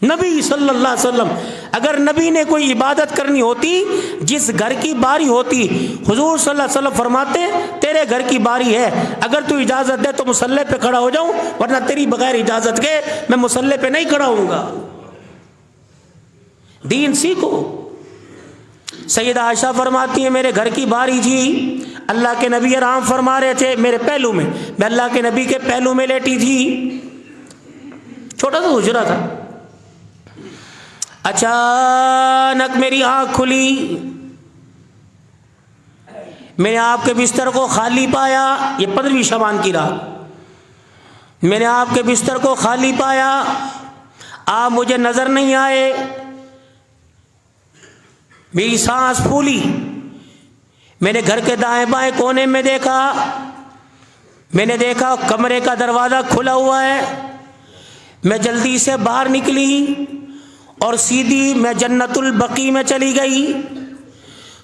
نبی صلی اللہ علیہ وسلم اگر نبی نے کوئی عبادت کرنی ہوتی، جس گھر کی باری ہوتی، حضور صلی اللہ علیہ وسلم فرماتے تیرے گھر کی باری ہے، اگر تو اجازت دے تو مصلی پہ کھڑا ہو جاؤں، ورنہ تیری بغیر اجازت کے میں مصلی پہ نہیں کھڑا ہوں گا۔ دین سیکھو۔ سیدہ عائشہ فرماتی ہیں میرے گھر کی باری تھی، اللہ کے نبی آرام فرما رہے تھے میرے پہلو میں اللہ کے نبی کے پہلو میں لیٹی تھی، چھوٹا سا حجرہ تھا۔ اچانک میری آنکھ کھلی، میں نے آپ کے بستر کو خالی پایا، یہ 15ویں شعبان کی رات، میں نے آپ کے بستر کو خالی پایا، آپ مجھے نظر نہیں آئے، میری سانس پھولی، میں نے گھر کے دائیں بائیں کونے میں دیکھا، میں نے دیکھا کمرے کا دروازہ کھلا ہوا ہے، میں جلدی سے باہر نکلی اور سیدھی میں جنت البقیع میں چلی گئی،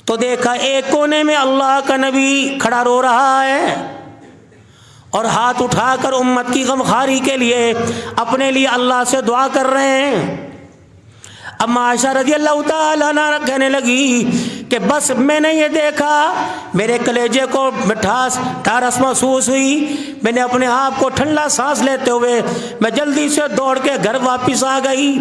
تو دیکھا ایک کونے میں اللہ کا نبی کھڑا رو رہا ہے اور ہاتھ اٹھا کر امت کی غمخواری کے لیے اپنے لیے اللہ سے دعا کر رہے ہیں۔ اما عائشہ رضی اللہ تعالیٰ عنہا کہنے لگی کہ بس میں نے یہ دیکھا، میرے کلیجے کو ٹھارس محسوس ہوئی، میں نے اپنے آپ کو ٹھنڈا سانس لیتے ہوئے میں جلدی سے دوڑ کے گھر واپس آ گئی۔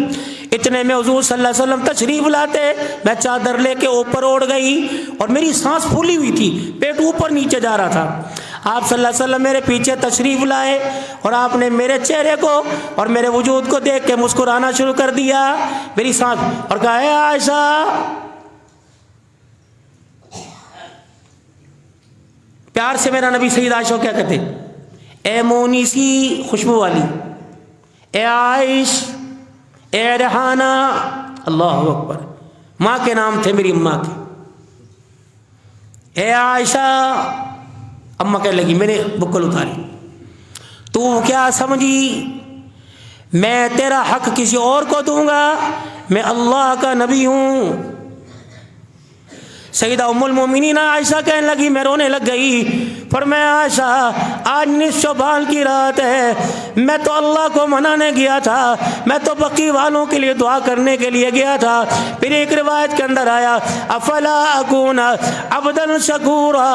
اتنے میں حضور صلی اللہ علیہ وسلم تشریف لاتے، میں چادر لے کے اوپر اوڑھ گئی اور میری سانس پھولی ہوئی تھی، پیٹ اوپر نیچے جا رہا تھا۔ آپ صلی اللہ علیہ وسلم میرے پیچھے تشریف لائے اور آپ نے میرے چہرے کو اور میرے وجود کو دیکھ کے مسکرانا شروع کر دیا، میری سانس، اور کہا اے عائشہ، پیار سے میرا نبی سید عائشہ کیا کہتے، اے مونیسی خوشبو والی، اے عائش، اے ریحانہ، اللہ اکبر، ماں کے نام تھے میری اماں کے، اے عائشہ۔ اماں کہنے لگی، میں نے بکل اتاری، تو کیا سمجھی میں تیرا حق کسی اور کو دوں گا؟ میں اللہ کا نبی ہوں۔ سیدہ ام المومنین عائشہ کہنے لگی، میں رونے لگ گئی، فرمایا عائشہ آج نصف شعبان کی رات ہے، میں تو اللہ کو منانے گیا تھا، میں تو بقی والوں کے لیے دعا کرنے کے لیے گیا تھا۔ پھر ایک روایت کے اندر آیا افلا اکون عبدا شکورا،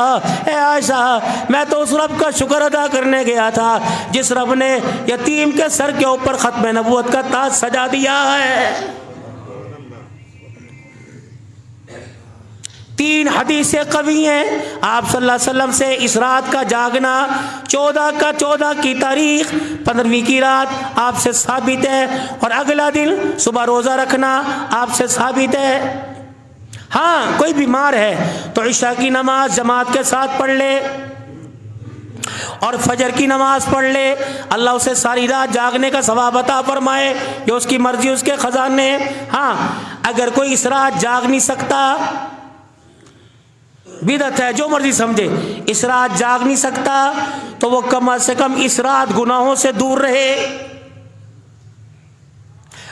اے عائشہ میں تو اس رب کا شکر ادا کرنے گیا تھا جس رب نے یتیم کے سر کے اوپر ختم نبوت کا تاج سجا دیا ہے۔ 3 حدیثیں قوی ہیں آپ صلی اللہ علیہ وسلم سے اس رات کا جاگنا، 14 کی تاریخ 15ویں کی رات آپ سے ثابت ہے، اور اگلا دن صبح روزہ رکھنا آپ سے ثابت ہے۔ ہاں کوئی بیمار ہے تو عشاء کی نماز جماعت کے ساتھ پڑھ لے اور فجر کی نماز پڑھ لے، اللہ اسے ساری رات جاگنے کا ثواب عطا فرمائے، جو اس کی مرضی اس کے خزانے ہیں۔ ہاں اگر کوئی اس رات جاگ نہیں سکتا، بدعت ہے جو مرضی سمجھے، اس رات جاگ نہیں سکتا تو وہ کم از کم اس رات گناہوں سے دور رہے۔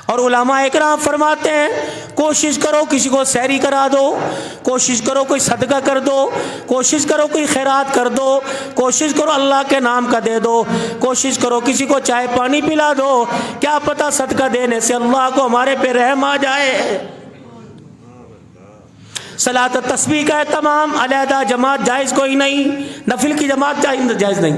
اور علماء اکرام فرماتے ہیں کوشش کرو کسی کو سحری کرا دو، کوشش کرو کوئی صدقہ کر دو، کوشش کرو کوئی خیرات کر دو، کوشش کرو اللہ کے نام کا دے دو، کوشش کرو کسی کو چائے پانی پلا دو، کیا پتہ صدقہ دینے سے اللہ کو ہمارے پہ رحم آ جائے۔ صلاۃ تسبیح کا اہتمام، علیحدہ جماعت جائز کوئی نہیں، نفل کی جماعت جائز نہیں،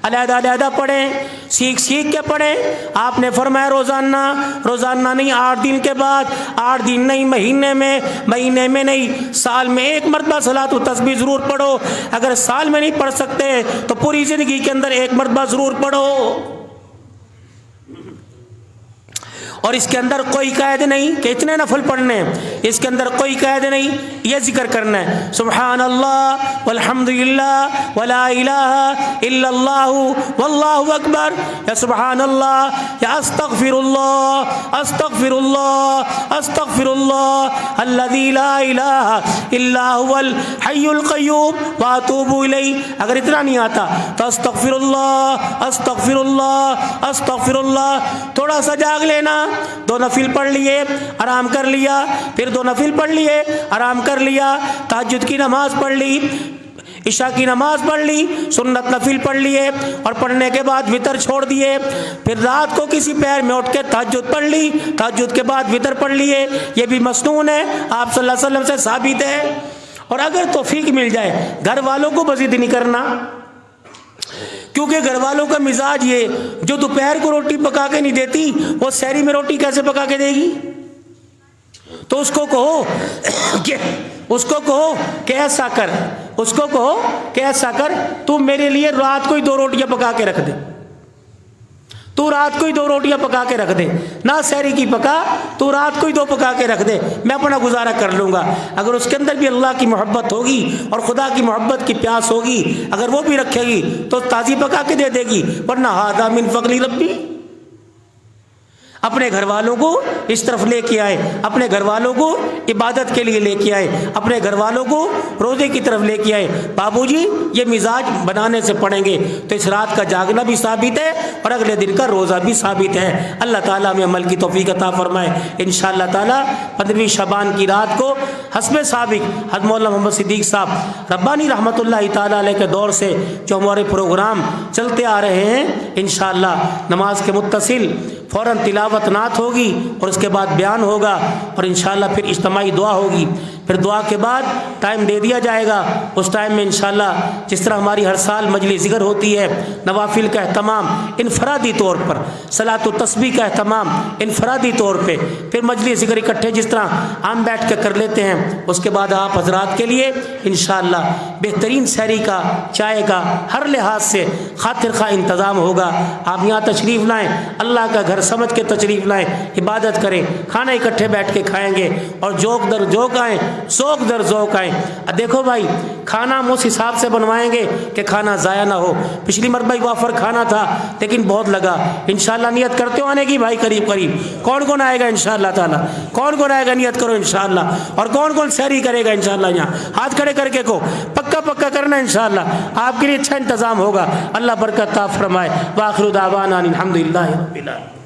علیحدہ علیحدہ پڑھیں، سیکھ کے پڑھیں۔ آپ نے فرمایا روزانہ نہیں، 8 دن کے بعد، 8 دن نہیں، مہینے میں نہیں، سال میں 1 مرتبہ صلاۃ تسبیح ضرور پڑھو۔ اگر سال میں نہیں پڑھ سکتے تو پوری زندگی کے اندر 1 مرتبہ ضرور پڑھو۔ اور اس کے اندر کوئی قید نہیں کہ اتنے نفل پڑھنے ہیں، اس کے اندر کوئی قید نہیں، یہ ذکر کرنا ہے سبحان اللہ والحمدللہ ولا الہ الا اللہ واللہ اکبر، یا سبحان اللہ، یا استغفر اللہ استغفر اللہ استغفر اللہ الذی لا الہ الا هو الحی القیوم واتوب الیہ۔ اگر اتنا نہیں آتا تو استغفر اللہ استغفر اللہ استغفر اللہ، تھوڑا سا جاگ لینا، 2 نفل پڑھ لیے آرام کر لیا، پھر 2 نفل پڑھ لیے آرام کر لیا، تہجد کی نماز پڑھ لی، عشاء کی نماز پڑھ لی، سنت نفل پڑھ لیے اور پڑھنے کے بعد وطر چھوڑ دیے، پھر رات کو کسی پیر میں اٹھ کے تہجد پڑھ لی، تہجد کے بعد وطر پڑھ لیے، یہ بھی مسنون ہے، آپ صلی اللہ علیہ وسلم سے ثابت ہے۔ اور اگر توفیق مل جائے گھر والوں کو مزید نہیں کرنا، کیونکہ گھر والوں کا مزاج یہ، جو دوپہر کو روٹی پکا کے نہیں دیتی وہ سحری میں روٹی کیسے پکا کے دے گی؟ تو اس کو کہو کہ ایسا کر، اس کو کہو کہ ایسا کر، تو میرے لیے رات کو ہی 2 روٹیاں پکا کے رکھ دے، تو رات کو ہی 2 روٹیاں پکا کے رکھ دے، نہ سحری کی پکا، تو رات کو ہی 2 پکا کے رکھ دے، میں اپنا گزارا کر لوں گا۔ اگر اس کے اندر بھی اللہ کی محبت ہوگی اور خدا کی محبت کی پیاس ہوگی، اگر وہ بھی رکھے گی تو تازی پکا کے دے دے گی، ورنہ ھذا من فضل ربی۔ اپنے گھر والوں کو اس طرف لے کے آئے، اپنے گھر والوں کو عبادت کے لیے لے کے آئے، اپنے گھر والوں کو روزے کی طرف لے کے آئے۔ بابو جی یہ مزاج بنانے سے پڑیں گے تو اس رات کا جاگنا بھی ثابت ہے اور اگلے دن کا روزہ بھی ثابت ہے۔ اللہ تعالیٰ ہمیں عمل کی توفیق عطا فرمائے۔ انشاءاللہ تعالیٰ 15ویں شعبان کی رات کو حسب سابق حضرت مولانا محمد صدیق صاحب ربانی رحمۃ اللہ تعالیٰ علیہ کے دور سے جو ہمارے پروگرام چلتے آ رہے ہیں، انشاءاللہ نماز کے متصل فوراً تلاوت نعت ہوگی اور اس کے بعد بیان ہوگا اور انشاءاللہ پھر اجتماعی دعا ہوگی، پھر دعا کے بعد ٹائم دے دیا جائے گا۔ اس ٹائم میں انشاءاللہ جس طرح ہماری ہر سال مجلس ذکر ہوتی ہے، نوافل کا اہتمام انفرادی طور پر، صلاۃ و تسبیح کا اہتمام انفرادی طور پہ، پھر مجلس ذکر اکٹھے جس طرح ہم بیٹھ کے کر لیتے ہیں، اس کے بعد آپ حضرات کے لیے انشاءاللہ بہترین سحری کا، چائے کا ہر لحاظ سے خاطر خواہ انتظام ہوگا۔ آپ یہاں تشریف لائیں، اللہ کا گھر سمجھ کے تشریف لائیں، عبادت کریں، کھانا اکٹھے بیٹھ کے کھائیں گے اور جوک در جوک آئیں، ذوق در ذوق آئیں۔ دیکھو بھائی کھانا ہم اس حساب سے بنوائیں گے کہ کھانا ضائع نہ ہو۔ پچھلی مرتبہ وافر کھانا تھا لیکن بہت لگا، انشاءاللہ نیت کرتے ہو آنے کی بھائی؟ قریب کون کون آئے گا انشاءاللہ تعالیٰ؟ کون آئے گا؟ نیت کرو انشاءاللہ۔ اور کون سحری کرے گا انشاءاللہ؟ یہاں ہاتھ کھڑے کر کے کو پکا کرنا انشاءاللہ، آپ کے لیے اچھا انتظام ہوگا۔ اللہ برکت عطا فرمائے۔ وآخر دعوانا الحمدللہ رب العالمین۔